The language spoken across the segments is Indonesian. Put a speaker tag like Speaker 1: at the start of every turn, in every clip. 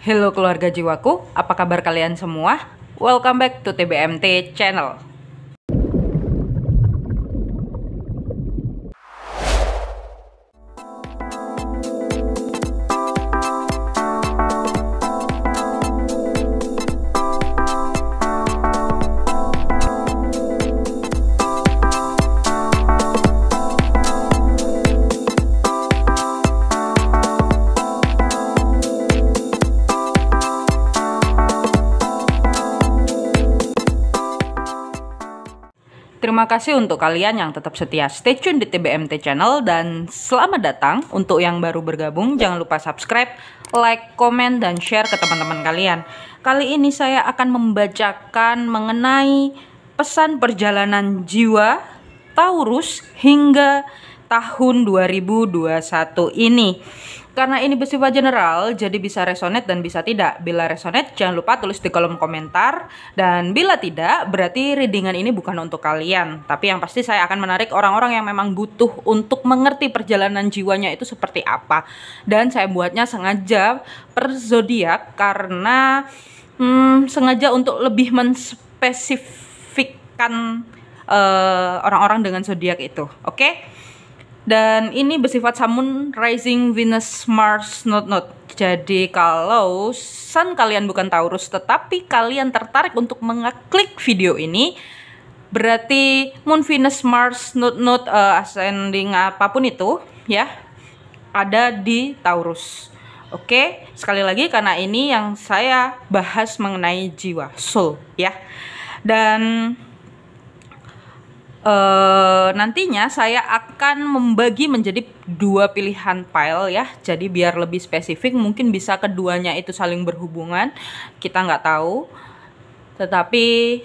Speaker 1: Halo keluarga jiwaku, apa kabar kalian semua? Welcome back to TBMT channel. Terima kasih untuk kalian yang tetap setia stay tune di TBMT channel, dan selamat datang untuk yang baru bergabung. Jangan lupa subscribe, like, komen, dan share ke teman-teman kalian. Kali ini saya akan membacakan mengenai pesan perjalanan jiwa Taurus hingga tahun 2021 ini. Karena ini bersifat general, jadi bisa resonate dan bisa tidak. Bila resonate, jangan lupa tulis di kolom komentar. Dan bila tidak, berarti readingan ini bukan untuk kalian. Tapi yang pasti saya akan menarik orang-orang yang memang butuh untuk mengerti perjalanan jiwanya itu seperti apa. Dan saya buatnya sengaja per zodiak karena sengaja untuk lebih menspesifikkan orang-orang dengan zodiak itu. Oke? Dan ini bersifat Sun, Rising, Venus, Mars, Not. Jadi kalau Sun kalian bukan Taurus tetapi kalian tertarik untuk mengeklik video ini, berarti Moon, Venus, Mars, Not, ascending apapun itu ya, ada di Taurus. Oke, sekali lagi karena ini yang saya bahas mengenai jiwa, soul ya. Dan nantinya saya akan membagi menjadi dua pilihan file ya, jadi biar lebih spesifik. Mungkin bisa keduanya itu saling berhubungan, kita nggak tahu, tetapi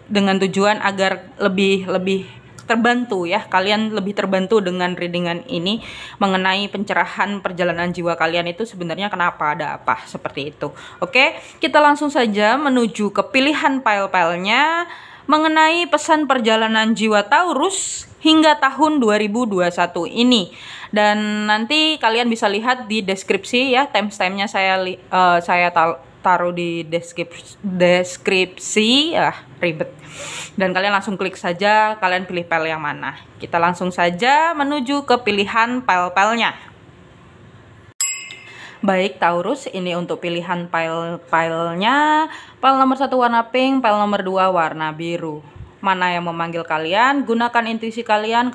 Speaker 1: dengan tujuan agar lebih terbantu ya, kalian lebih terbantu dengan readingan ini mengenai pencerahan perjalanan jiwa kalian itu sebenarnya kenapa, ada apa, seperti itu. Oke, kita langsung saja menuju ke pilihan file-filenya mengenai pesan perjalanan jiwa Taurus hingga tahun 2021 ini. Dan nanti kalian bisa lihat di deskripsi ya, timestamp-nya saya taruh di deskripsi ya, ribet. Dan kalian langsung klik saja, kalian pilih file yang mana. Kita langsung saja menuju ke pilihan file-filenya. Baik Taurus, ini untuk pilihan filenya. File nomor 1 warna pink, file nomor 2 warna biru. Mana yang memanggil kalian, gunakan intuisi kalian,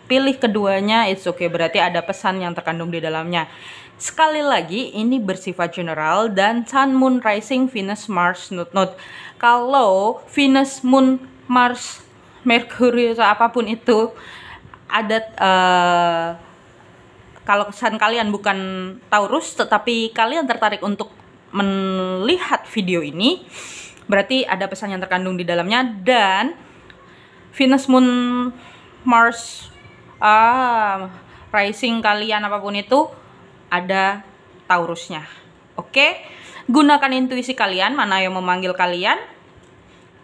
Speaker 1: pilih keduanya, it's okay, berarti ada pesan yang terkandung di dalamnya. Sekali lagi, ini bersifat general dan Sun, Moon, Rising, Venus, Mars, Not. Kalau Venus, Moon, Mars, Mercury, atau apapun itu ada kalau kesan kalian bukan Taurus tetapi kalian tertarik untuk melihat video ini, berarti ada pesan yang terkandung di dalamnya. Dan Venus, Moon, Mars, Rising kalian apapun itu ada Taurusnya. Oke, gunakan intuisi kalian, mana yang memanggil kalian.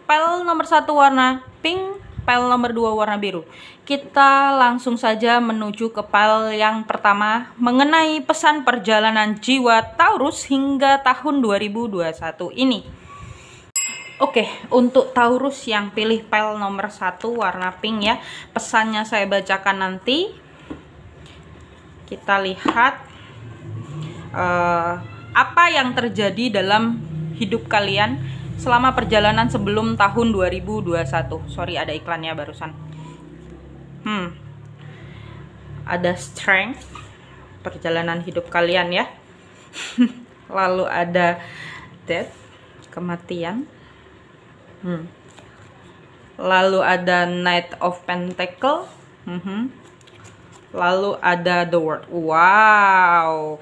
Speaker 1: File nomor 1 warna pink, file nomor 2 warna biru. Kita langsung saja menuju ke file yang pertama mengenai pesan perjalanan jiwa Taurus hingga tahun 2021 ini. Oke, untuk Taurus yang pilih file nomor 1 warna pink ya, pesannya saya bacakan nanti. Kita lihat apa yang terjadi dalam hidup kalian selama perjalanan sebelum tahun 2021. Sorry, ada iklannya barusan. Ada strength, perjalanan hidup kalian ya. Lalu ada death, kematian. Lalu ada Knight of Pentacle. Lalu ada the World. Wow.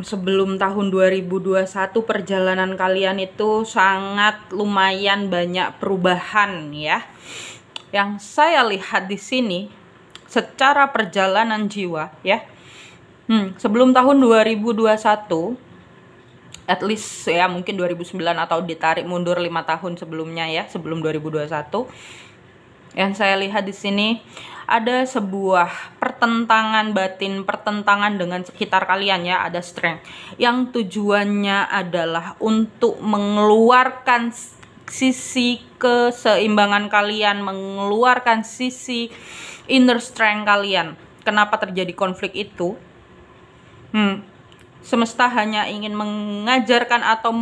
Speaker 1: Sebelum tahun 2021 perjalanan kalian itu sangat lumayan banyak perubahan ya. Yang saya lihat di sini secara perjalanan jiwa ya. Sebelum tahun 2021, at least ya mungkin 2009 atau ditarik mundur 5 tahun sebelumnya ya, sebelum 2021. Yang saya lihat di sini ada sebuah pertentangan batin, pertentangan dengan sekitar kalian ya, ada strength yang tujuannya adalah untuk mengeluarkan sisi keseimbangan kalian, mengeluarkan sisi inner strength kalian. Kenapa terjadi konflik itu? Semesta hanya ingin mengajarkan atau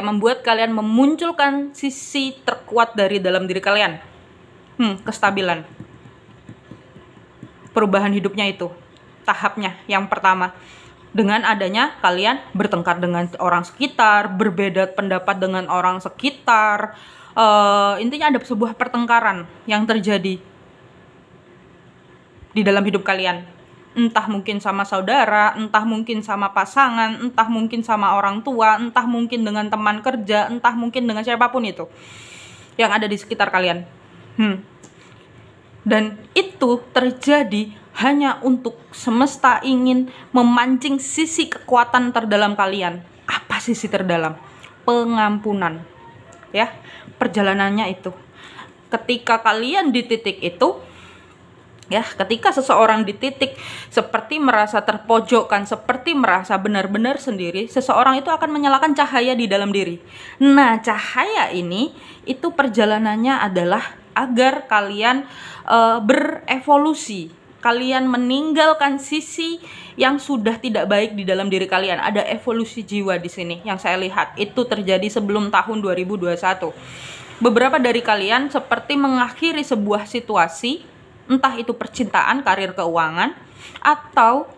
Speaker 1: membuat kalian memunculkan sisi terkuat dari dalam diri kalian. Kestabilan. Perubahan hidupnya itu tahapnya yang pertama. Dengan adanya kalian bertengkar dengan orang sekitar, berbeda pendapat dengan orang sekitar, intinya ada sebuah pertengkaran yang terjadi di dalam hidup kalian. Entah mungkin sama saudara, entah mungkin sama pasangan, entah mungkin sama orang tua, entah mungkin dengan teman kerja, entah mungkin dengan siapapun itu yang ada di sekitar kalian. Dan itu terjadi hanya untuk semesta ingin memancing sisi kekuatan terdalam kalian. Apa sisi terdalam? Pengampunan. Ya, perjalanannya itu. Ketika kalian di titik itu, ya, ketika seseorang di titik seperti merasa terpojokkan, seperti merasa benar-benar sendiri, seseorang itu akan menyalakan cahaya di dalam diri. Nah, cahaya ini itu perjalanannya adalah agar kalian berevolusi. Kalian meninggalkan sisi yang sudah tidak baik di dalam diri kalian. Ada evolusi jiwa di sini yang saya lihat. Itu terjadi sebelum tahun 2021. Beberapa dari kalian seperti mengakhiri sebuah situasi, entah itu percintaan, karir, keuangan, atau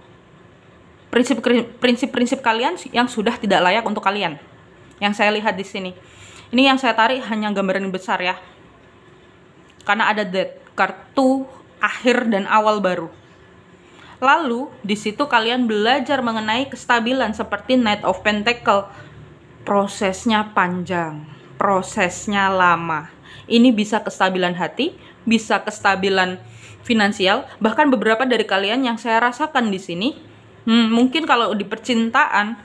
Speaker 1: prinsip-prinsip kalian yang sudah tidak layak untuk kalian. Yang saya lihat di sini. Ini yang saya tarik hanya gambaran besar ya. Karena ada death, kartu akhir dan awal baru. Lalu di situ kalian belajar mengenai kestabilan seperti Knight of Pentacle. Prosesnya panjang, prosesnya lama. Ini bisa kestabilan hati, bisa kestabilan finansial, bahkan beberapa dari kalian yang saya rasakan di sini, mungkin kalau di percintaan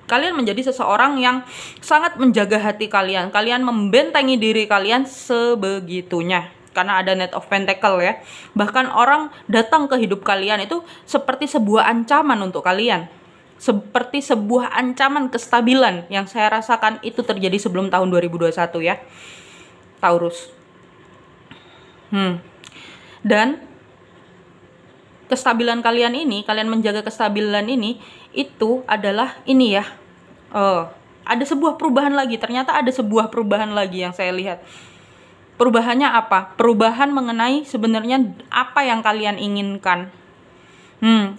Speaker 1: kalian menjadi seseorang yang sangat menjaga hati kalian. Kalian membentengi diri kalian sebegitunya. Karena ada Knight of Pentacle ya. Bahkan orang datang ke hidup kalian itu seperti sebuah ancaman untuk kalian. Seperti sebuah ancaman kestabilan yang saya rasakan itu terjadi sebelum tahun 2021 ya. Taurus. Dan kestabilan kalian ini, kalian menjaga kestabilan ini, itu adalah ini ya. Ada sebuah perubahan lagi. Ternyata ada sebuah perubahan lagi yang saya lihat. Perubahannya apa? Perubahan mengenai sebenarnya apa yang kalian inginkan.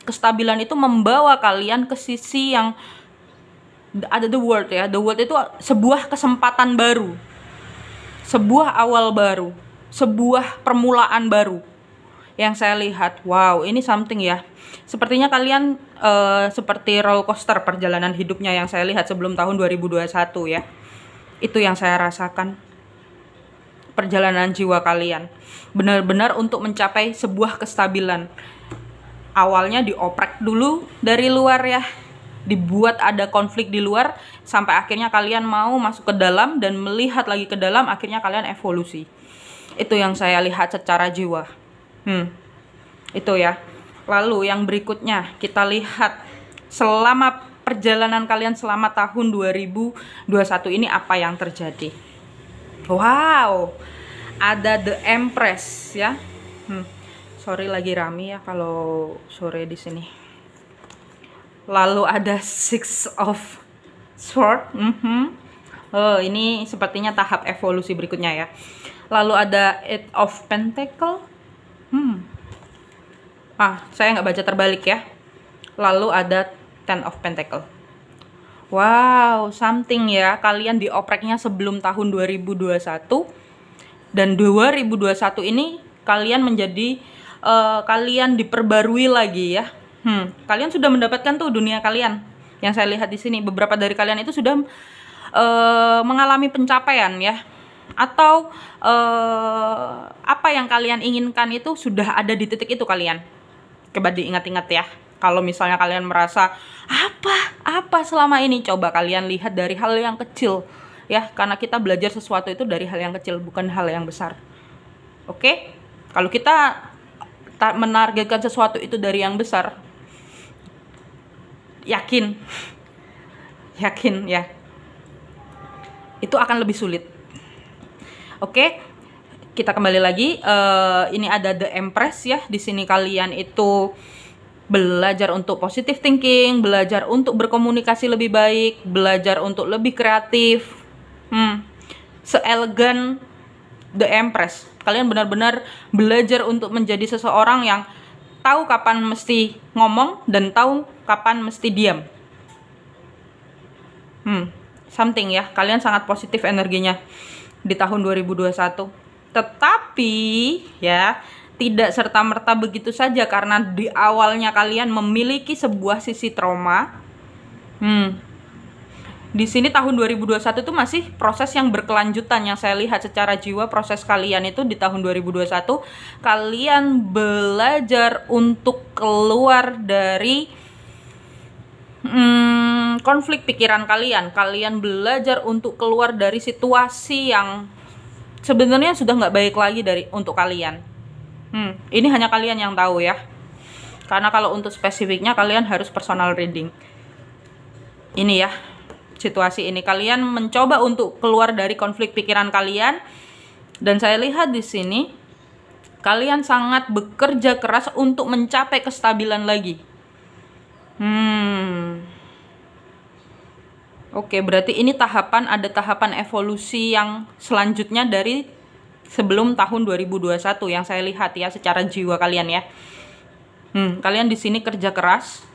Speaker 1: Kestabilan itu membawa kalian ke sisi yang ada the world ya. The world itu sebuah kesempatan baru. Sebuah awal baru. Sebuah permulaan baru. Yang saya lihat, wow, ini something ya. Sepertinya kalian seperti roller coaster perjalanan hidupnya yang saya lihat sebelum tahun 2021 ya. Itu yang saya rasakan. Perjalanan jiwa kalian. Benar-benar untuk mencapai sebuah kestabilan. Awalnya dioprek dulu dari luar ya. Dibuat ada konflik di luar. Sampai akhirnya kalian mau masuk ke dalam dan melihat lagi ke dalam. Akhirnya kalian evolusi. Itu yang saya lihat secara jiwa. Itu ya. Lalu yang berikutnya kita lihat selama perjalanan kalian selama tahun 2021 ini apa yang terjadi. Wow, ada The Empress ya. Sorry lagi rame ya kalau sore di sini. Lalu ada Six of Swords. Ini sepertinya tahap evolusi berikutnya ya. Lalu ada Eight of Pentacle. Saya nggak baca terbalik ya. Lalu ada Ten of Pentacle. Wow, something ya. Kalian diopreknya sebelum tahun 2021. Dan 2021 ini kalian menjadi kalian diperbarui lagi ya. Kalian sudah mendapatkan tuh dunia kalian. Yang saya lihat di sini beberapa dari kalian itu sudah mengalami pencapaian ya. Atau apa yang kalian inginkan itu sudah ada di titik itu kalian. Coba diingat-ingat ya. Kalau misalnya kalian merasa apa selama ini, coba kalian lihat dari hal yang kecil ya, karena kita belajar sesuatu itu dari hal yang kecil, bukan hal yang besar. Oke? Kalau kita menargetkan sesuatu itu dari yang besar, yakin ya, itu akan lebih sulit. Oke, kita kembali lagi. Ini ada The Empress ya. Di sini kalian itu belajar untuk positive thinking, belajar untuk berkomunikasi lebih baik, belajar untuk lebih kreatif. Seelegan The Empress. Kalian benar-benar belajar untuk menjadi seseorang yang tahu kapan mesti ngomong dan tahu kapan mesti diam. Something ya, kalian sangat positif energinya di tahun 2021. Tetapi ya, tidak serta-merta begitu saja, karena di awalnya kalian memiliki sebuah sisi trauma. Di sini tahun 2021 itu masih proses yang berkelanjutan. Yang saya lihat secara jiwa, proses kalian itu di tahun 2021 kalian belajar untuk keluar dari konflik pikiran kalian. Kalian belajar untuk keluar dari situasi yang sebenarnya sudah nggak baik lagi untuk kalian. Ini hanya kalian yang tahu ya, karena kalau untuk spesifiknya kalian harus personal reading. Ini ya, situasi ini kalian mencoba untuk keluar dari konflik pikiran kalian, dan saya lihat di sini kalian sangat bekerja keras untuk mencapai kestabilan lagi. Oke, berarti ini ada tahapan evolusi yang selanjutnya dari sebelum tahun 2021 yang saya lihat ya, secara jiwa kalian ya. Kalian di sini kerja keras.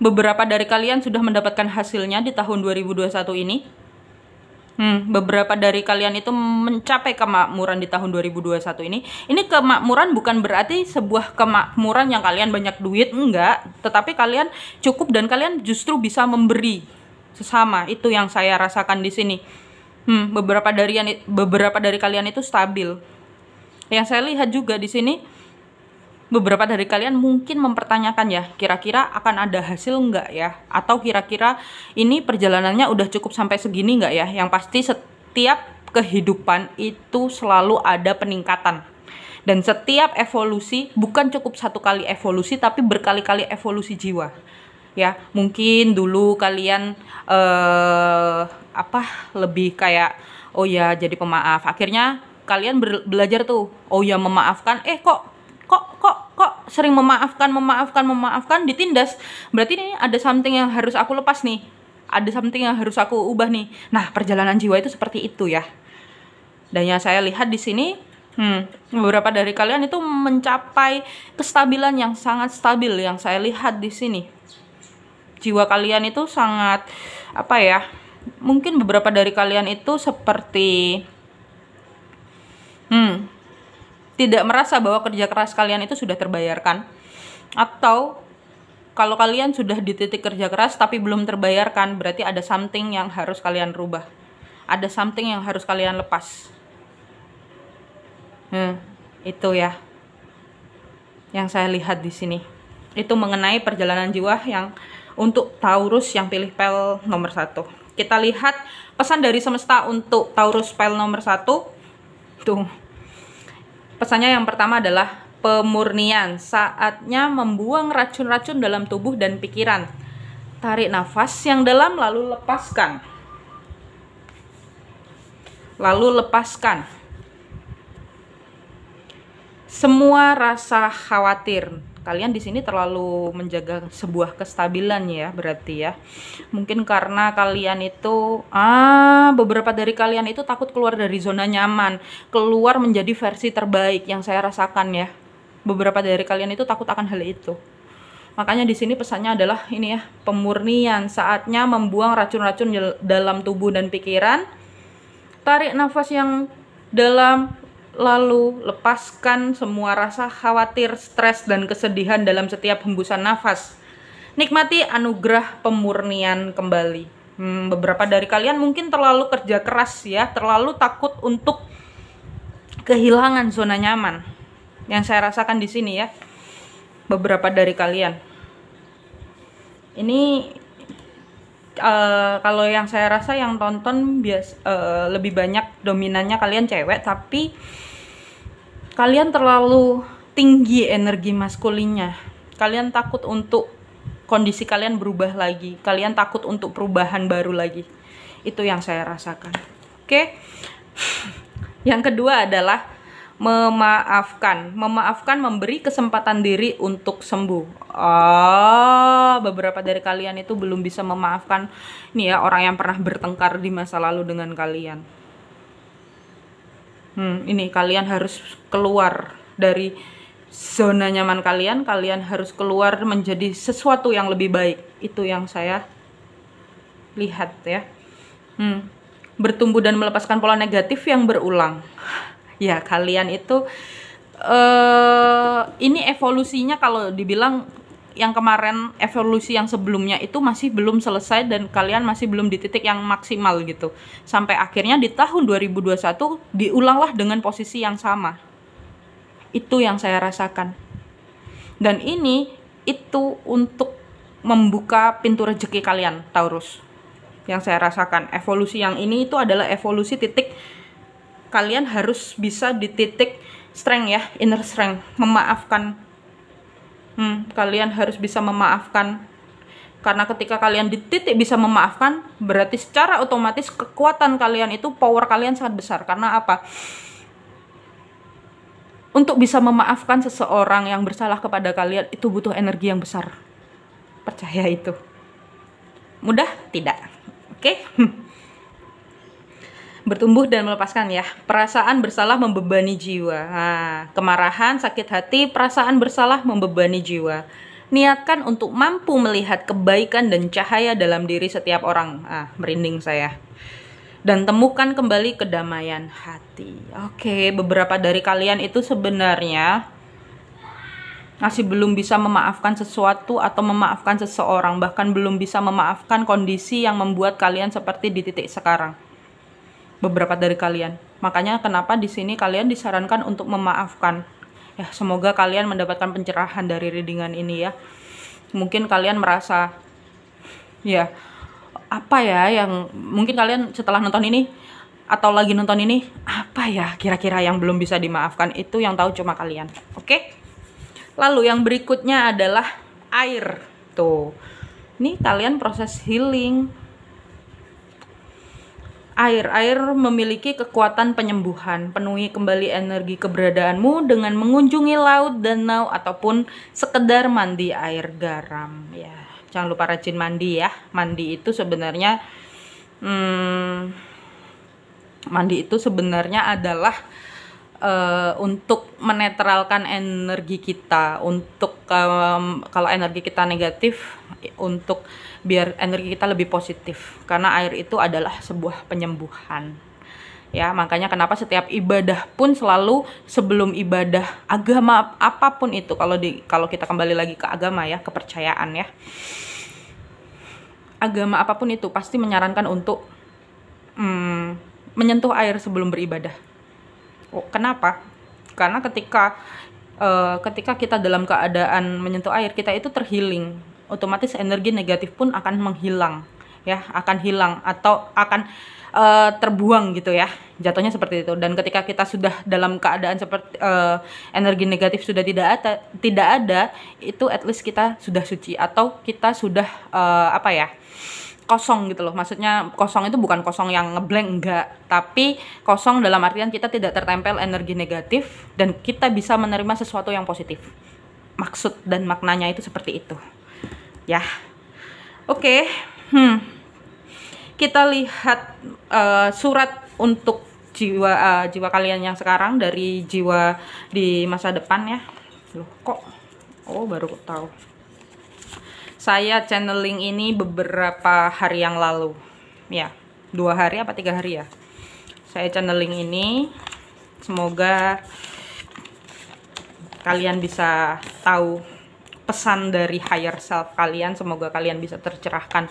Speaker 1: Beberapa dari kalian sudah mendapatkan hasilnya di tahun 2021 ini. Beberapa dari kalian itu mencapai kemakmuran di tahun 2021 ini. Ini kemakmuran bukan berarti sebuah kemakmuran yang kalian banyak duit, enggak. Tetapi kalian cukup dan kalian justru bisa memberi sesama. Itu yang saya rasakan di sini. Beberapa dari kalian itu stabil. Yang saya lihat juga di sini, beberapa dari kalian mungkin mempertanyakan ya, kira-kira akan ada hasil nggak ya? Atau kira-kira ini perjalanannya udah cukup sampai segini nggak ya? Yang pasti setiap kehidupan itu selalu ada peningkatan. Dan setiap evolusi bukan cukup satu kali evolusi, tapi berkali-kali evolusi jiwa. Ya, mungkin dulu kalian lebih kayak, oh ya jadi pemaaf. Akhirnya kalian belajar tuh, oh ya memaafkan. Kok sering memaafkan ditindas. Berarti ini ada something yang harus aku lepas nih. Ada something yang harus aku ubah nih. Nah, perjalanan jiwa itu seperti itu ya. Dan yang saya lihat di sini, beberapa dari kalian itu mencapai kestabilan yang sangat stabil. Yang saya lihat di sini, jiwa kalian itu sangat mungkin beberapa dari kalian itu seperti tidak merasa bahwa kerja keras kalian itu sudah terbayarkan. Atau kalau kalian sudah di titik kerja keras tapi belum terbayarkan, berarti ada something yang harus kalian rubah. Ada something yang harus kalian lepas. Itu ya yang saya lihat di sini. Itu mengenai perjalanan jiwa yang untuk Taurus yang pilih pel nomor 1. Kita lihat pesan dari semesta untuk Taurus pel nomor 1. Tuh. Pesannya yang pertama adalah pemurnian. Saatnya membuang racun-racun dalam tubuh dan pikiran. Tarik nafas yang dalam lalu lepaskan. Semua rasa khawatir. Kalian di sini terlalu menjaga sebuah kestabilan ya, berarti ya. Mungkin karena kalian itu beberapa dari kalian itu takut keluar dari zona nyaman, keluar menjadi versi terbaik yang saya rasakan ya. Beberapa dari kalian itu takut akan hal itu. Makanya di sini pesannya adalah ini ya, pemurnian. Saatnya membuang racun-racun dalam tubuh dan pikiran. Tarik nafas yang dalam, lalu lepaskan semua rasa khawatir, stres, dan kesedihan dalam setiap hembusan nafas. Nikmati anugerah pemurnian kembali. Beberapa dari kalian mungkin terlalu kerja keras ya, terlalu takut untuk kehilangan zona nyaman. Yang saya rasakan di sini ya, beberapa dari kalian. Ini Kalau yang saya rasa yang tonton lebih banyak dominannya kalian cewek, tapi kalian terlalu tinggi energi maskulinnya. Kalian takut untuk kondisi kalian berubah lagi. Kalian takut untuk perubahan baru lagi. Itu yang saya rasakan. Oke. Yang kedua adalah memaafkan. Memaafkan, memberi kesempatan diri untuk sembuh. Beberapa dari kalian itu belum bisa memaafkan nih ya, orang yang pernah bertengkar di masa lalu dengan kalian. Ini kalian harus keluar dari zona nyaman kalian. Kalian harus keluar menjadi sesuatu yang lebih baik. Itu yang saya lihat ya. Bertumbuh dan melepaskan pola negatif yang berulang. Ya, kalian itu ini evolusinya, kalau dibilang yang kemarin, evolusi yang sebelumnya itu masih belum selesai dan kalian masih belum di titik yang maksimal gitu. Sampai akhirnya di tahun 2021 diulanglah dengan posisi yang sama. Itu yang saya rasakan. Dan ini itu untuk membuka pintu rezeki kalian, Taurus. Yang saya rasakan, evolusi yang ini itu adalah evolusi titik kalian harus bisa di titik strength ya, inner strength, memaafkan. Kalian harus bisa memaafkan, karena ketika kalian di titik bisa memaafkan, berarti secara otomatis kekuatan kalian itu, power kalian sangat besar. Karena apa? Untuk bisa memaafkan seseorang yang bersalah kepada kalian itu butuh energi yang besar. Percaya itu. Mudah? Tidak. Oke? Bertumbuh dan melepaskan ya. Perasaan bersalah membebani jiwa. Kemarahan, sakit hati, perasaan bersalah membebani jiwa. Niatkan untuk mampu melihat kebaikan dan cahaya dalam diri setiap orang. Merinding saya. Dan temukan kembali kedamaian hati. Oke, beberapa dari kalian itu sebenarnya masih belum bisa memaafkan sesuatu atau memaafkan seseorang. Bahkan belum bisa memaafkan kondisi yang membuat kalian seperti di titik sekarang. Beberapa dari kalian. Makanya kenapa di sini kalian disarankan untuk memaafkan. Ya, semoga kalian mendapatkan pencerahan dari readingan ini ya. Mungkin kalian merasa ya, apa ya yang mungkin kalian setelah nonton ini atau lagi nonton ini, apa ya kira-kira yang belum bisa dimaafkan, itu yang tahu cuma kalian. Oke? Lalu yang berikutnya adalah air. Tuh. Ini kalian proses healing. Air memiliki kekuatan penyembuhan. Penuhi kembali energi keberadaanmu dengan mengunjungi laut, danau, ataupun sekedar mandi air garam. Ya, jangan lupa rajin mandi ya. Mandi itu sebenarnya adalah untuk menetralkan energi kita. Untuk kalau energi kita negatif, untuk biar energi kita lebih positif, karena air itu adalah sebuah penyembuhan ya. Makanya kenapa setiap ibadah pun selalu sebelum ibadah agama apapun itu, kalau kita kembali lagi ke agama ya, kepercayaan ya, agama apapun itu pasti menyarankan untuk menyentuh air sebelum beribadah. Kenapa? Karena ketika kita dalam keadaan menyentuh air, kita itu terhealing. Otomatis energi negatif pun akan menghilang ya, akan hilang atau akan terbuang gitu ya, jatuhnya seperti itu. Dan ketika kita sudah dalam keadaan seperti energi negatif sudah tidak ada, itu at least kita sudah suci atau kita sudah kosong gitu loh. Maksudnya kosong itu bukan kosong yang ngeblank, enggak, tapi kosong dalam artian kita tidak tertempel energi negatif dan kita bisa menerima sesuatu yang positif. Maksud dan maknanya itu seperti itu ya. Oke. Kita lihat surat untuk jiwa kalian yang sekarang dari jiwa di masa depan ya. Loh kok baru tahu. Saya channeling ini beberapa hari yang lalu ya, 2 hari apa 3 hari ya, saya channeling ini. Semoga kalian bisa tahu pesan dari higher self kalian. Semoga kalian bisa tercerahkan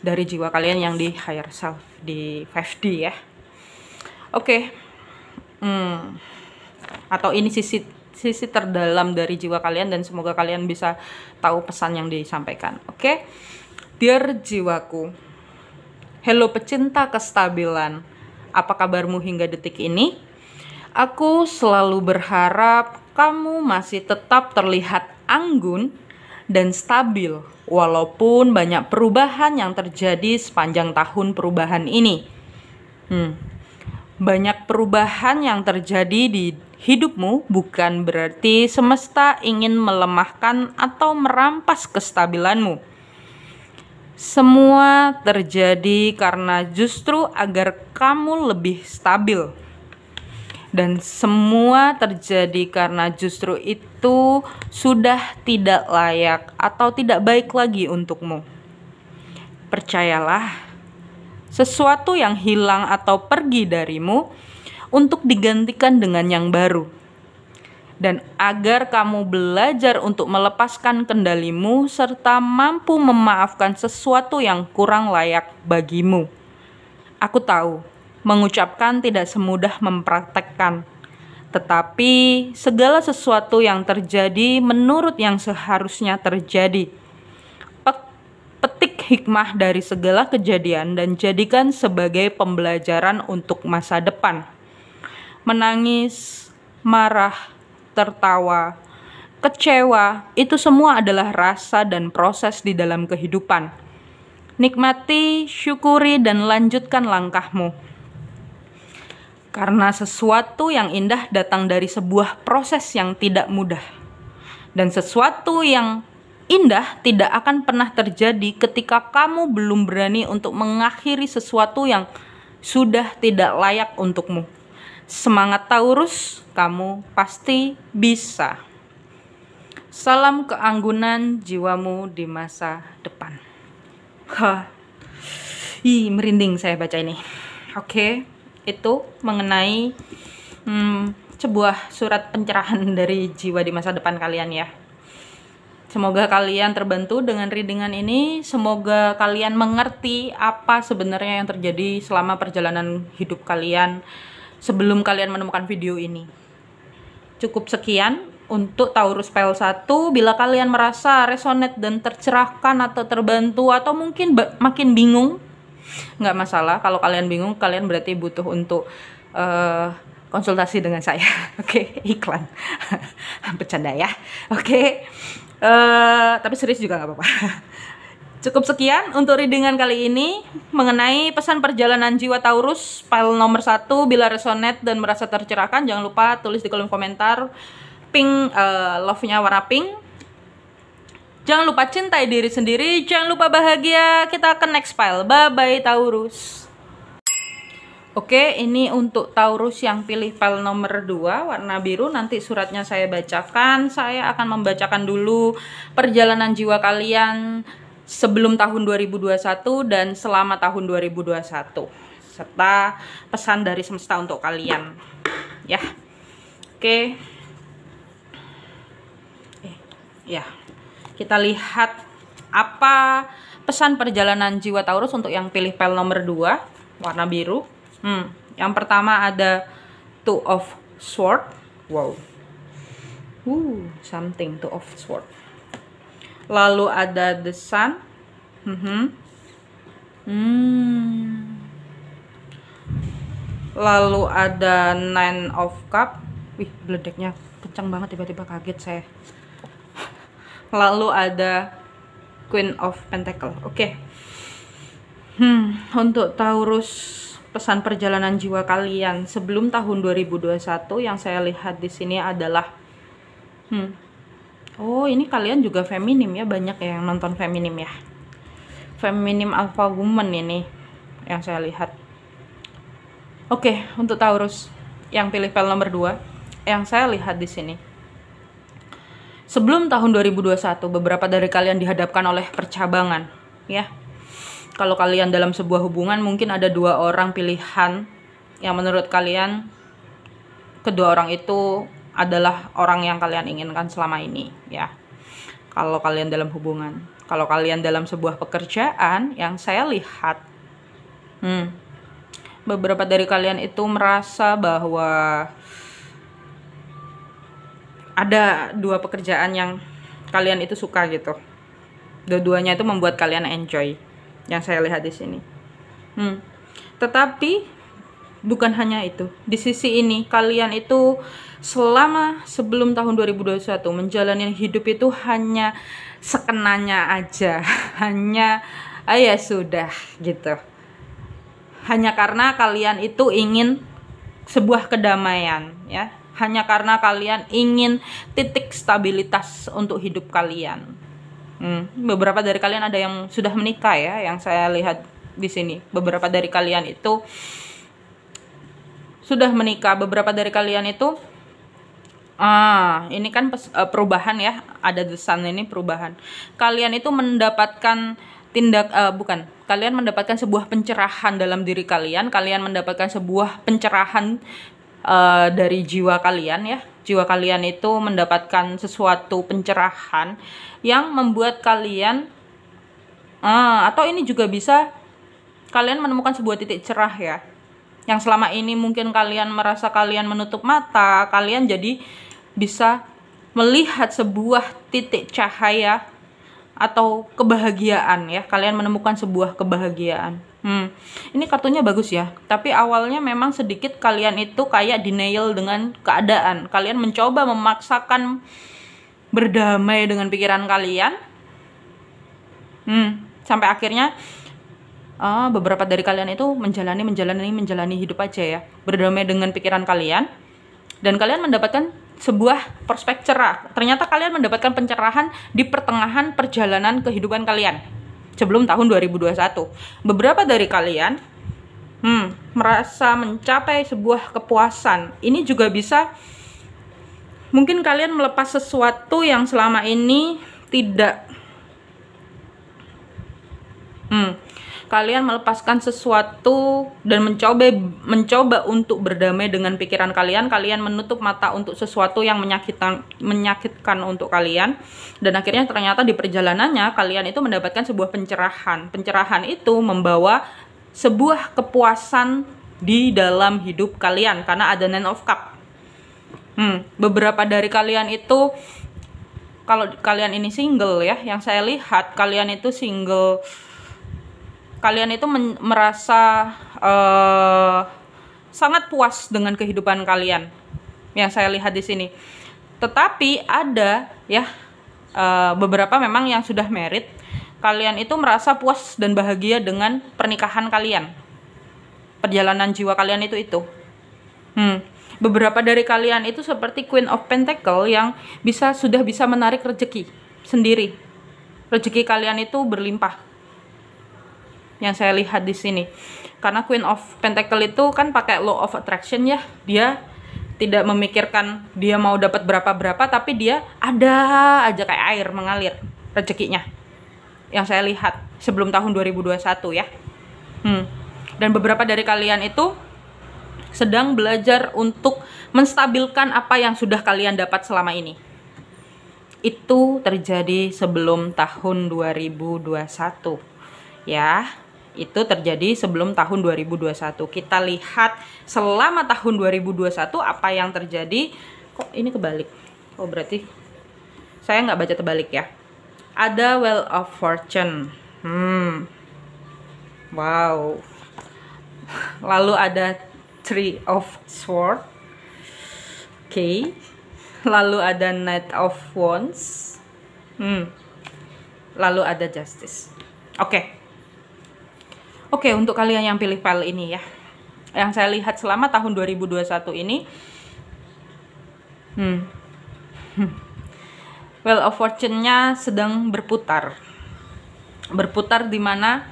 Speaker 1: dari jiwa kalian yang di higher self di 5D ya. Oke. Atau ini sisi terdalam dari jiwa kalian, dan semoga kalian bisa tahu pesan yang disampaikan. Oke. Dear jiwaku, Hello pecinta kestabilan, apa kabarmu hingga detik ini? Aku selalu berharap kamu masih tetap terlihat anggun dan stabil, walaupun banyak perubahan yang terjadi sepanjang tahun perubahan ini. Banyak perubahan yang terjadi di hidupmu bukan berarti semesta ingin melemahkan atau merampas kestabilanmu. Semua terjadi karena justru agar kamu lebih stabil. Dan semua terjadi karena justru itu sudah tidak layak atau tidak baik lagi untukmu. Percayalah, sesuatu yang hilang atau pergi darimu untuk digantikan dengan yang baru. Dan agar kamu belajar untuk melepaskan kendalimu serta mampu memaafkan sesuatu yang kurang layak bagimu. Aku tahu, mengucapkan tidak semudah mempraktekkan. Tetapi segala sesuatu yang terjadi menurut yang seharusnya terjadi. Petik hikmah dari segala kejadian dan jadikan sebagai pembelajaran untuk masa depan. Menangis, marah, tertawa, kecewa, itu semua adalah rasa dan proses di dalam kehidupan. Nikmati, syukuri, dan lanjutkan langkahmu. Karena sesuatu yang indah datang dari sebuah proses yang tidak mudah. Dan sesuatu yang indah tidak akan pernah terjadi ketika kamu belum berani untuk mengakhiri sesuatu yang sudah tidak layak untukmu. Semangat Taurus, kamu pasti bisa. Salam keanggunan jiwamu di masa depan. Merinding saya baca ini. Oke, itu mengenai sebuah surat pencerahan dari jiwa di masa depan kalian ya. Semoga kalian terbantu dengan readingan ini. Semoga kalian mengerti apa sebenarnya yang terjadi selama perjalanan hidup kalian sebelum kalian menemukan video ini. Cukup sekian untuk Taurus Pile 1. Bila kalian merasa resonate dan tercerahkan atau terbantu atau mungkin makin bingung, nggak masalah. Kalau kalian bingung, kalian berarti butuh untuk konsultasi dengan saya. Oke, iklan. Bercanda ya. Oke. Tapi serius juga nggak apa-apa. Cukup sekian untuk readingan kali ini mengenai pesan perjalanan jiwa Taurus Pile nomor 1. Bila resonate dan merasa tercerahkan, jangan lupa tulis di kolom komentar pink, love-nya warna pink. Jangan lupa cintai diri sendiri, jangan lupa bahagia. Kita ke next pile. Bye bye Taurus. Oke, ini untuk Taurus yang pilih pile nomor 2 warna biru. Nanti suratnya saya bacakan. Saya akan membacakan dulu perjalanan jiwa kalian sebelum tahun 2021 dan selama tahun 2021 serta pesan dari semesta untuk kalian ya. Oke. Ya. Kita lihat apa pesan perjalanan jiwa Taurus untuk yang pilih pile nomor 2 warna biru. Yang pertama ada Two of Swords. Wow. Something Two of Swords. Lalu ada The Sun. Lalu ada Nine of Cups. Wih, beledeknya kencang banget, tiba-tiba kaget saya. Lalu ada Queen of Pentacles. Oke. Untuk Taurus, pesan perjalanan jiwa kalian sebelum tahun 2021 yang saya lihat di sini adalah oh, ini kalian juga feminim ya, banyak ya yang nonton feminim ya. Feminim alpha woman ini yang saya lihat. Oke, untuk Taurus yang pilih pile nomor 2 yang saya lihat di sini. Sebelum tahun 2021, beberapa dari kalian dihadapkan oleh percabangan, ya. Kalau kalian dalam sebuah hubungan, mungkin ada 2 orang pilihan yang menurut kalian kedua orang itu adalah orang yang kalian inginkan selama ini ya. Kalau kalian dalam hubungan, kalau kalian dalam sebuah pekerjaan, yang saya lihat beberapa dari kalian itu merasa bahwa ada 2 pekerjaan yang kalian itu suka gitu. Dua-duanya itu membuat kalian enjoy. Yang saya lihat di sini. Tetapi bukan hanya itu. Di sisi ini kalian itu selama sebelum tahun 2021 menjalani hidup itu hanya sekenanya aja. Hanya ya sudah gitu. Hanya karena kalian itu ingin sebuah kedamaian ya. Hanya karena kalian ingin titik stabilitas untuk hidup kalian. Beberapa dari kalian ada yang sudah menikah ya, yang saya lihat di sini. Beberapa dari kalian itu sudah menikah, beberapa dari kalian itu ini kan perubahan ya, ada desain ini perubahan. Kalian itu mendapatkan kalian mendapatkan sebuah pencerahan dalam diri kalian, kalian mendapatkan sebuah pencerahan dari jiwa kalian ya. Jiwa kalian itu mendapatkan sesuatu pencerahan yang membuat kalian atau ini juga bisa kalian menemukan sebuah titik cerah ya. Yang selama ini mungkin kalian merasa kalian menutup mata, kalian jadi bisa melihat sebuah titik cahaya atau kebahagiaan ya. Kalian menemukan sebuah kebahagiaan. Ini kartunya bagus ya. Tapi awalnya memang sedikit kalian itu kayak denial dengan keadaan. Kalian mencoba memaksakan berdamai dengan pikiran kalian. Sampai akhirnya beberapa dari kalian itu menjalani hidup aja ya, berdamai dengan pikiran kalian, dan kalian mendapatkan sebuah prospek cerah. Ternyata kalian mendapatkan pencerahan di pertengahan perjalanan kehidupan kalian sebelum tahun 2021. Beberapa dari kalian merasa mencapai sebuah kepuasan. Ini juga bisa mungkin kalian melepas sesuatu yang selama ini tidak kalian melepaskan sesuatu dan mencoba untuk berdamai dengan pikiran kalian. Kalian menutup mata untuk sesuatu yang menyakitkan untuk kalian, dan akhirnya ternyata di perjalanannya kalian itu mendapatkan sebuah pencerahan. Pencerahan itu membawa sebuah kepuasan di dalam hidup kalian karena ada Nine of Cup. Beberapa dari kalian itu, kalau kalian ini single ya, yang saya lihat kalian itu single. Kalian itu merasa sangat puas dengan kehidupan kalian, yang saya lihat di sini. Tetapi ada ya beberapa memang yang sudah married. Kalian itu merasa puas dan bahagia dengan pernikahan kalian. Perjalanan jiwa kalian itu. Beberapa dari kalian itu seperti Queen of Pentacle yang sudah bisa menarik rezeki sendiri. Rezeki kalian itu berlimpah. Yang saya lihat di sini, karena Queen of Pentacle itu kan pakai law of attraction ya. Dia tidak memikirkan dia mau dapat berapa, tapi dia ada aja kayak air mengalir rezekinya. Yang saya lihat sebelum tahun 2021 ya. Dan beberapa dari kalian itu sedang belajar untuk menstabilkan apa yang sudah kalian dapat selama ini. Itu terjadi sebelum tahun 2021 ya. Itu terjadi sebelum tahun 2021. Kita lihat selama tahun 2021 apa yang terjadi. Kok ini kebalik? Oh berarti saya nggak baca terbalik ya. Ada Wheel of Fortune. Wow. Lalu ada Three of Swords. Oke. Lalu ada Knight of Wands. Lalu ada Justice. Oke, untuk kalian yang pilih file ini ya, yang saya lihat selama tahun 2021 ini, Wheel of Fortune-nya sedang berputar di mana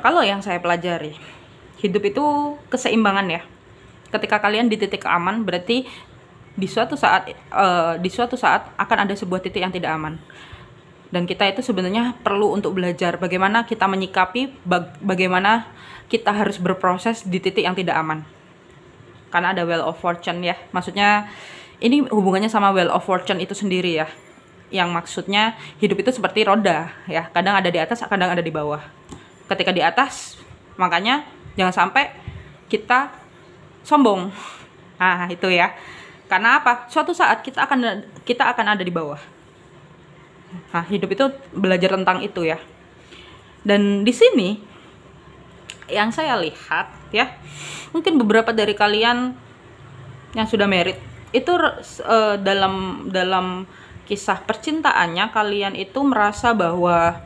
Speaker 1: kalau yang saya pelajari, hidup itu keseimbangan ya. Ketika kalian di titik aman, berarti di suatu saat akan ada sebuah titik yang tidak aman. Dan kita itu sebenarnya perlu untuk belajar bagaimana kita menyikapi, bagaimana kita harus berproses di titik yang tidak aman. Karena ada Wheel of Fortune ya. Maksudnya ini hubungannya sama Wheel of Fortune itu sendiri ya. Yang maksudnya hidup itu seperti roda ya. Kadang ada di atas, kadang ada di bawah. Ketika di atas, makanya jangan sampai kita sombong. Nah, itu ya. Karena apa? Suatu saat kita akan ada di bawah. Nah, hidup itu belajar tentang itu ya. Dan di sini yang saya lihat ya, mungkin beberapa dari kalian yang sudah married itu dalam kisah percintaannya kalian itu merasa bahwa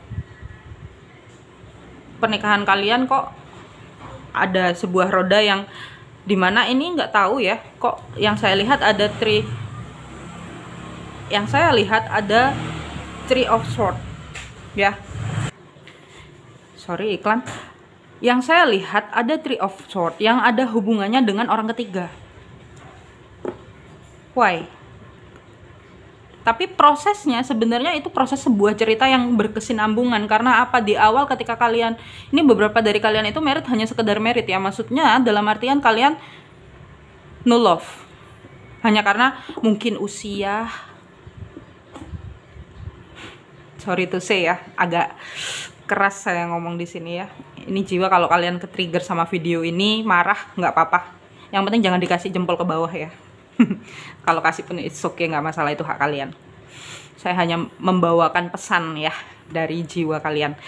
Speaker 1: pernikahan kalian kok ada sebuah roda yang dimana ini nggak tahu ya, kok yang saya lihat ada three of sword ya, sorry iklan. Yang saya lihat ada three of sword yang ada hubungannya dengan orang ketiga. Why? Tapi prosesnya sebenarnya itu proses sebuah cerita yang berkesinambungan. Karena apa? Di awal ketika kalian, ini beberapa dari kalian itu married hanya sekedar married ya. Maksudnya dalam artian kalian no love. Hanya karena mungkin usia, sorry to say ya, agak keras saya ngomong di sini ya. Ini jiwa kalau kalian ke-trigger sama video ini, marah nggak apa-apa. Yang penting jangan dikasih jempol ke bawah ya. Kalau kasih pun it's okay, nggak masalah, itu hak kalian. Saya hanya membawakan pesan ya dari jiwa kalian.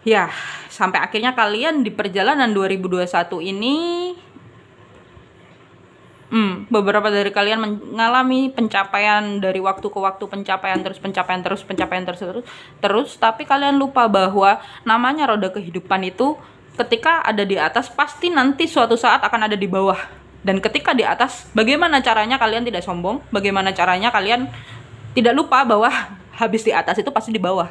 Speaker 1: Ya, sampai akhirnya kalian di perjalanan 2021 ini beberapa dari kalian mengalami pencapaian dari waktu ke waktu, pencapaian terus, tapi kalian lupa bahwa namanya roda kehidupan itu ketika ada di atas pasti nanti suatu saat akan ada di bawah. Dan ketika di atas, bagaimana caranya kalian tidak sombong? Bagaimana caranya kalian tidak lupa bahwa habis di atas itu pasti di bawah.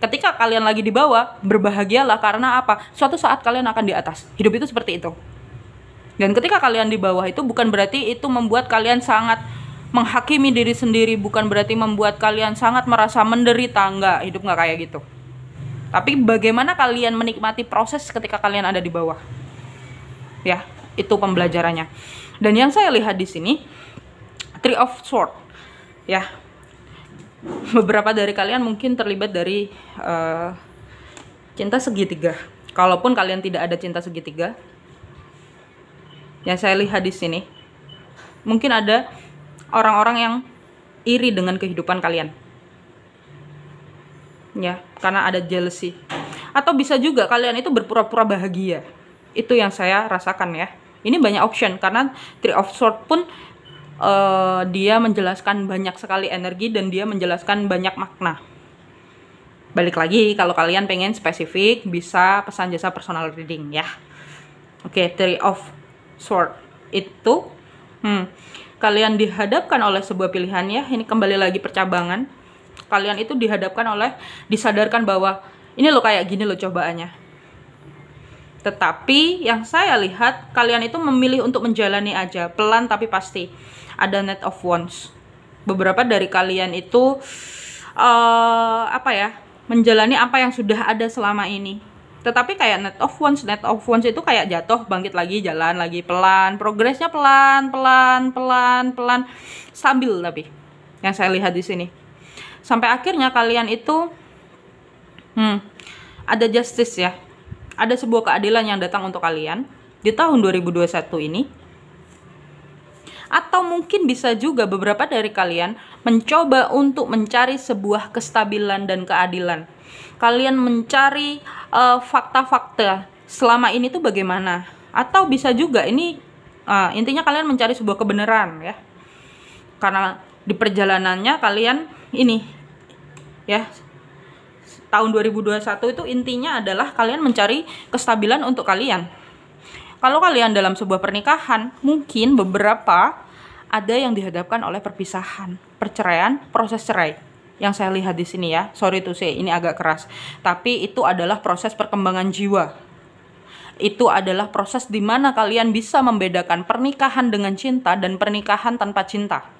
Speaker 1: Ketika kalian lagi di bawah, berbahagialah karena apa? Suatu saat kalian akan di atas. Hidup itu seperti itu. Dan ketika kalian di bawah itu bukan berarti itu membuat kalian sangat menghakimi diri sendiri, bukan berarti membuat kalian sangat merasa menderita. Enggak, hidup nggak kayak gitu. Tapi bagaimana kalian menikmati proses ketika kalian ada di bawah. Ya, itu pembelajarannya. Dan yang saya lihat di sini three of sword ya, beberapa dari kalian mungkin terlibat dari cinta segitiga. Kalaupun kalian tidak ada cinta segitiga, yang saya lihat di sini mungkin ada orang-orang yang iri dengan kehidupan kalian ya, karena ada jealousy. Atau bisa juga kalian itu berpura-pura bahagia. Itu yang saya rasakan ya. Ini banyak option karena three of sword pun dia menjelaskan banyak sekali energi dan dia menjelaskan banyak makna. Balik lagi, kalau kalian pengen spesifik bisa pesan jasa personal reading ya. Oke, three of sword itu kalian dihadapkan oleh sebuah pilihan ya. Ini kembali lagi percabangan. Kalian itu disadarkan bahwa ini loh kayak gini loh cobaannya. Tetapi yang saya lihat kalian itu memilih untuk menjalani aja, pelan tapi pasti. Ada Knight of Wands. Beberapa dari kalian itu menjalani apa yang sudah ada selama ini. Tetapi kayak Knight of Wands itu kayak jatuh, bangkit lagi, jalan lagi, pelan, progresnya pelan, stabil. Tapi yang saya lihat di sini sampai akhirnya kalian itu ada justice ya. Ada sebuah keadilan yang datang untuk kalian di tahun 2021 ini. Atau mungkin bisa juga beberapa dari kalian mencoba untuk mencari sebuah kestabilan dan keadilan. Kalian mencari fakta-fakta selama ini tuh bagaimana. Atau bisa juga ini intinya kalian mencari sebuah kebenaran ya. Karena di perjalanannya kalian ini ya, tahun 2021 itu intinya adalah kalian mencari kestabilan untuk kalian. Kalau kalian dalam sebuah pernikahan, mungkin beberapa ada yang dihadapkan oleh perpisahan, perceraian, proses cerai. Yang saya lihat di sini ya, sorry to say, ini agak keras. Tapi itu adalah proses perkembangan jiwa. Itu adalah proses di mana kalian bisa membedakan pernikahan dengan cinta dan pernikahan tanpa cinta.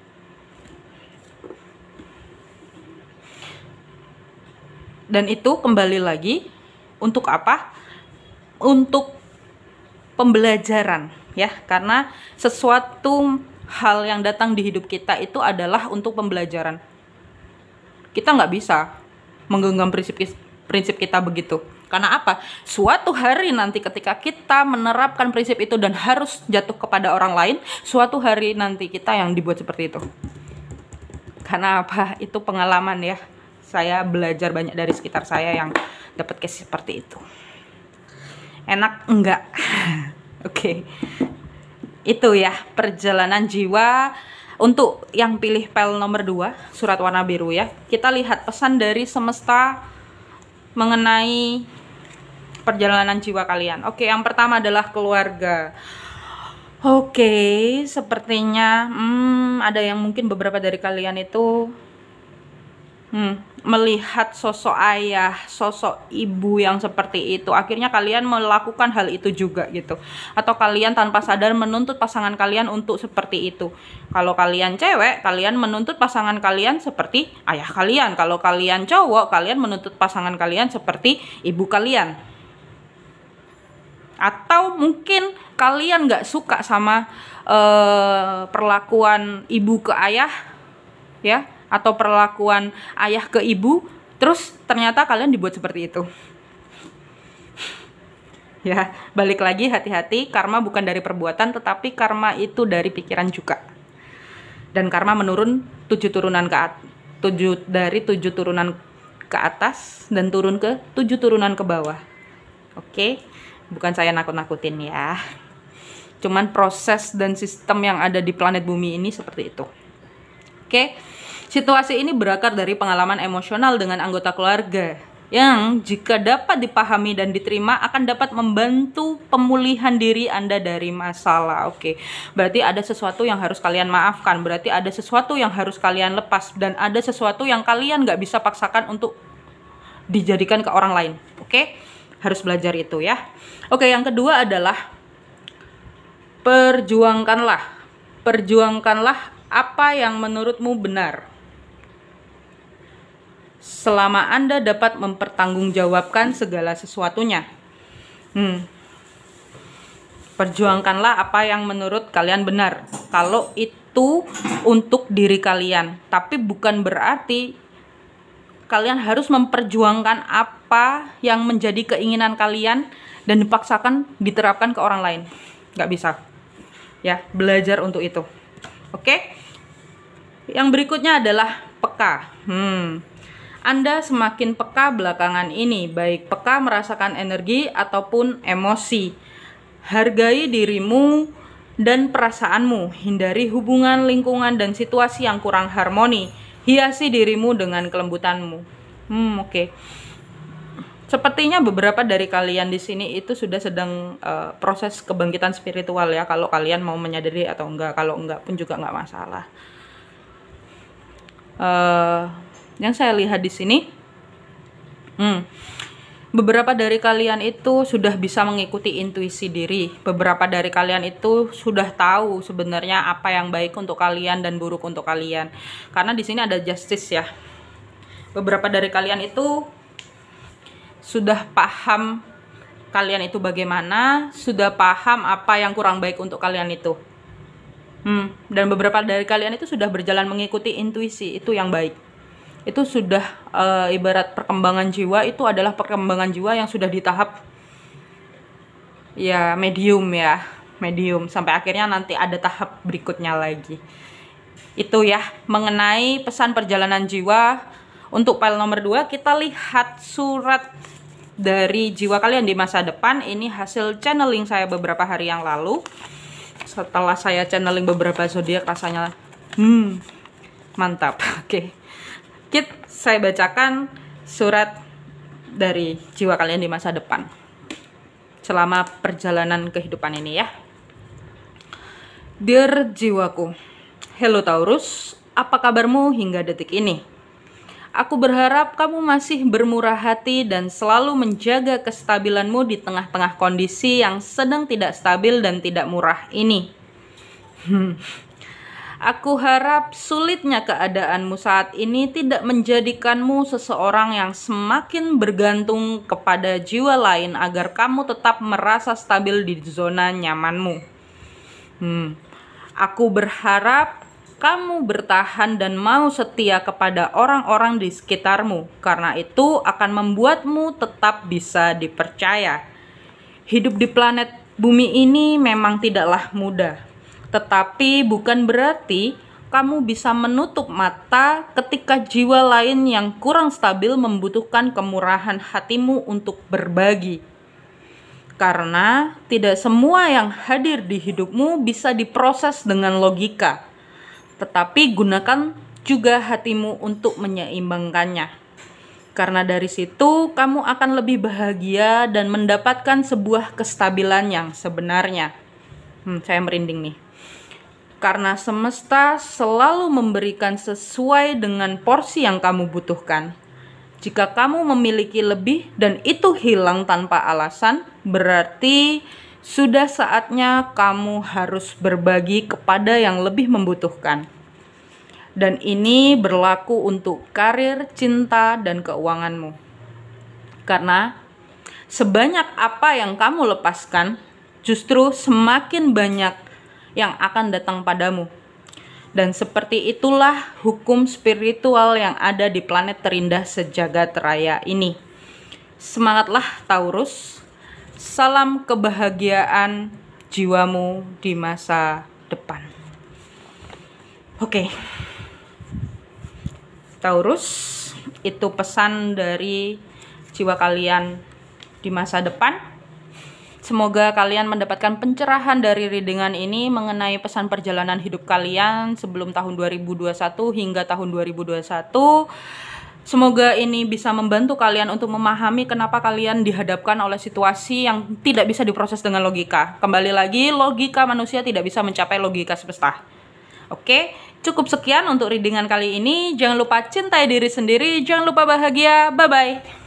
Speaker 1: Dan itu kembali lagi untuk apa? Untuk pembelajaran ya, karena sesuatu hal yang datang di hidup kita itu adalah untuk pembelajaran. Kita nggak bisa menggenggam prinsip kita begitu. Karena apa? Suatu hari nanti ketika kita menerapkan prinsip itu dan harus jatuh kepada orang lain, suatu hari nanti kita yang dibuat seperti itu. Karena apa? Itu pengalaman ya. Saya belajar banyak dari sekitar saya yang dapat case seperti itu. Enak enggak? Oke. Itu ya perjalanan jiwa. Untuk yang pilih pel nomor 2, surat warna biru ya, kita lihat pesan dari semesta mengenai perjalanan jiwa kalian. Oke, yang pertama adalah keluarga. Oke, sepertinya ada yang mungkin beberapa dari kalian itu melihat sosok ayah, sosok ibu yang seperti itu. Akhirnya kalian melakukan hal itu juga gitu. Atau kalian tanpa sadar menuntut pasangan kalian untuk seperti itu. Kalau kalian cewek, kalian menuntut pasangan kalian seperti ayah kalian. Kalau kalian cowok, kalian menuntut pasangan kalian seperti ibu kalian. Atau mungkin kalian gak suka sama perlakuan ibu ke ayah, ya, atau perlakuan ayah ke ibu, terus ternyata kalian dibuat seperti itu. Ya, balik lagi, hati-hati, karma bukan dari perbuatan, tetapi karma itu dari pikiran juga. Dan karma menurun 7 turunan dari 7 turunan ke atas dan turun ke 7 turunan ke bawah. Oke, bukan saya nakut-nakutin ya. Cuman proses dan sistem yang ada di planet bumi ini seperti itu. Oke. Situasi ini berakar dari pengalaman emosional dengan anggota keluarga yang jika dapat dipahami dan diterima akan dapat membantu pemulihan diri Anda dari masalah. Oke, berarti ada sesuatu yang harus kalian maafkan, berarti ada sesuatu yang harus kalian lepas, dan ada sesuatu yang kalian gak bisa paksakan untuk dijadikan ke orang lain. Oke, harus belajar itu ya. Oke, yang kedua adalah perjuangkanlah apa yang menurutmu benar. Selama Anda dapat mempertanggungjawabkan segala sesuatunya. Perjuangkanlah apa yang menurut kalian benar. Kalau itu untuk diri kalian. Tapi bukan berarti kalian harus memperjuangkan apa yang menjadi keinginan kalian dan dipaksakan diterapkan ke orang lain. Gak bisa. Ya, belajar untuk itu. Oke? Yang berikutnya adalah peka. Anda semakin peka belakangan ini, baik peka merasakan energi ataupun emosi. Hargai dirimu dan perasaanmu, hindari hubungan, lingkungan, dan situasi yang kurang harmoni. Hiasi dirimu dengan kelembutanmu. Oke. Sepertinya beberapa dari kalian di sini itu sudah sedang proses kebangkitan spiritual ya, kalau kalian mau menyadari atau enggak. Kalau enggak pun juga enggak masalah. Yang saya lihat di sini, beberapa dari kalian itu sudah bisa mengikuti intuisi diri. Beberapa dari kalian itu sudah tahu sebenarnya apa yang baik untuk kalian dan buruk untuk kalian. Karena di sini ada justice ya. Beberapa dari kalian itu sudah paham kalian itu bagaimana, sudah paham apa yang kurang baik untuk kalian itu. Dan beberapa dari kalian itu sudah berjalan mengikuti intuisi itu yang baik. Itu sudah ibarat perkembangan jiwa, itu adalah perkembangan jiwa yang sudah di tahap ya medium ya, medium, sampai akhirnya nanti ada tahap berikutnya lagi. Itu ya mengenai pesan perjalanan jiwa. Untuk file nomor 2 kita lihat surat dari jiwa kalian di masa depan. Ini hasil channeling saya beberapa hari yang lalu. Setelah saya channeling beberapa zodiak, rasanya mantap. Oke. Saya bacakan surat dari jiwa kalian di masa depan selama perjalanan kehidupan ini ya. Dear jiwaku, hello Taurus, apa kabarmu hingga detik ini? Aku berharap kamu masih bermurah hati dan selalu menjaga kestabilanmu di tengah-tengah kondisi yang sedang tidak stabil dan tidak murah ini. Aku harap sulitnya keadaanmu saat ini tidak menjadikanmu seseorang yang semakin bergantung kepada jiwa lain agar kamu tetap merasa stabil di zona nyamanmu. Aku berharap kamu bertahan dan mau setia kepada orang-orang di sekitarmu, karena itu akan membuatmu tetap bisa dipercaya. Hidup di planet bumi ini memang tidaklah mudah. Tetapi bukan berarti kamu bisa menutup mata ketika jiwa lain yang kurang stabil membutuhkan kemurahan hatimu untuk berbagi. Karena tidak semua yang hadir di hidupmu bisa diproses dengan logika, tetapi gunakan juga hatimu untuk menyeimbangkannya. Karena dari situ kamu akan lebih bahagia dan mendapatkan sebuah kestabilan yang sebenarnya. Saya merinding nih. Karena semesta selalu memberikan sesuai dengan porsi yang kamu butuhkan. Jika kamu memiliki lebih dan itu hilang tanpa alasan, berarti sudah saatnya kamu harus berbagi kepada yang lebih membutuhkan. Dan ini berlaku untuk karir, cinta, dan keuanganmu. Karena sebanyak apa yang kamu lepaskan, justru semakin banyak yang akan datang padamu. Dan seperti itulah hukum spiritual yang ada di planet terindah sejagat raya ini. Semangatlah Taurus. Salam kebahagiaan jiwamu di masa depan. Oke. Taurus, itu pesan dari jiwa kalian di masa depan. Semoga kalian mendapatkan pencerahan dari readingan ini mengenai pesan perjalanan hidup kalian sebelum tahun 2021 hingga tahun 2021. Semoga ini bisa membantu kalian untuk memahami kenapa kalian dihadapkan oleh situasi yang tidak bisa diproses dengan logika. Kembali lagi, logika manusia tidak bisa mencapai logika semesta. Oke, cukup sekian untuk readingan kali ini. Jangan lupa cintai diri sendiri, jangan lupa bahagia. Bye-bye.